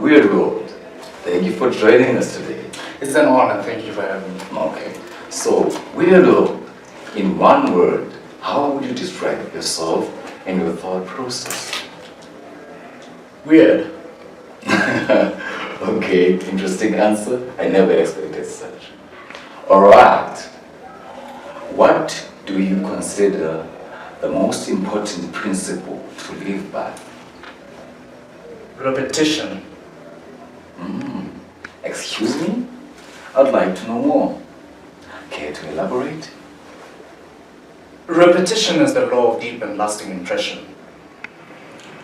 Weird World. Thank you for joining us today. It's an honor, thank you for having me. Okay, so Weird World, in one word, how would you describe yourself and your thought process? Weird. Okay, interesting answer. I never expected such. Alright, what do you consider the most important principle to live by? Repetition. Excuse me? I'd like to know more. Care to elaborate? Repetition is the law of deep and lasting impression.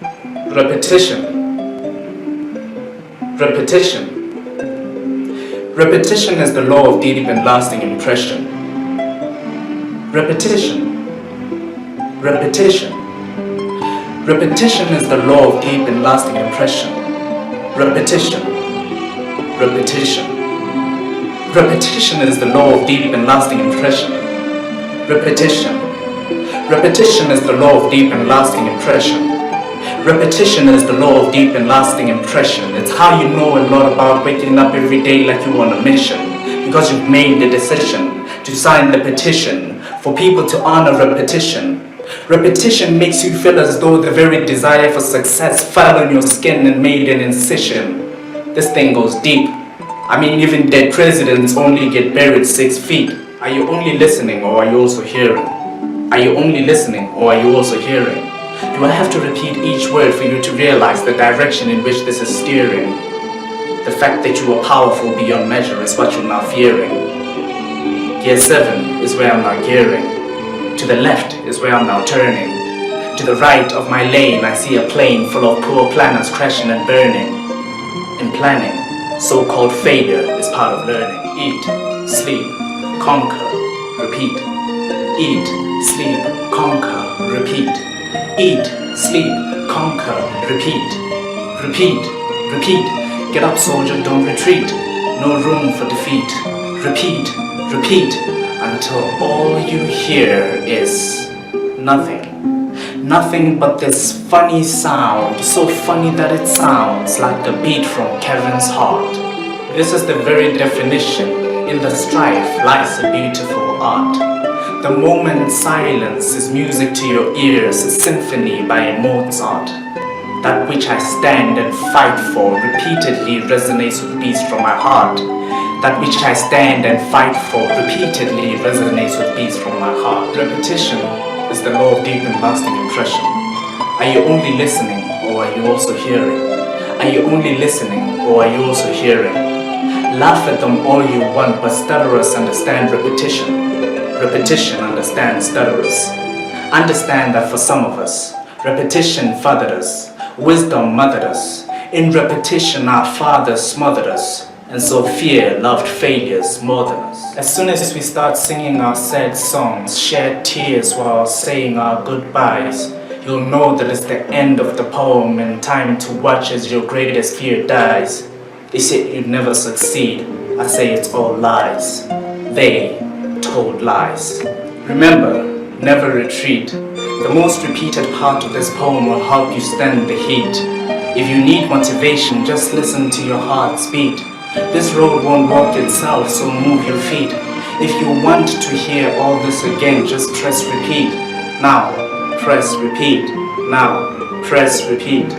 Repetition. Repetition. Repetition is the law of deep and lasting impression. Repetition. Repetition. Repetition is the law of deep and lasting impression. Repetition. Repetition. Repetition is the law of deep and lasting impression. Repetition. Repetition is the law of deep and lasting impression. Repetition is the law of deep and lasting impression. It's how you know a lot about waking up every day like you on a mission, because you've made the decision to sign the petition for people to honor repetition. Repetition makes you feel as though the very desire for success fell on your skin and made an incision. This thing goes deep. I mean, even dead presidents only get buried 6 feet. Are you only listening, or are you also hearing? Are you only listening, or are you also hearing? Do I have to repeat each word for you to realize the direction in which this is steering? The fact that you are powerful beyond measure is what you're now fearing. Gear 7 is where I'm now gearing. To the left is where I'm now turning. To the right of my lane I see a plane full of poor planners crashing and burning. In planning, so-called failure is part of learning. Eat, sleep, conquer, repeat. Eat, sleep, conquer, repeat. Eat, sleep, conquer, repeat. Repeat, repeat. Get up, soldier, don't retreat. No room for defeat. Repeat, repeat, until all you hear is nothing. Nothing but this funny sound, so funny that it sounds like the beat from Kevin's heart. This is the very definition. In the strife lies a beautiful art. The moment silence is music to your ears, a symphony by Mozart. That which I stand and fight for repeatedly resonates with beats from my heart. That which I stand and fight for repeatedly resonates with beats from my heart. Repetition is the law of deep and lasting impression. Are you only listening, or are you also hearing? Are you only listening, or are you also hearing? Laugh at them all you want, but stutterers understand repetition. Repetition understands stutterers. Understand that for some of us, repetition fathered us, wisdom mothered us. In repetition our fathers smothered us, and so fear loved failures more than us. As soon as we start singing our sad songs, shed tears while saying our goodbyes, you'll know that it's the end of the poem and time to watch as your greatest fear dies. They said you'd never succeed. I say it's all lies. They told lies. Remember, never retreat. The most repeated part of this poem will help you stand the heat. If you need motivation, just listen to your heart's beat. This road won't walk itself, so move your feet. If you want to hear all this again, just press repeat. Now, press repeat. Now, press repeat.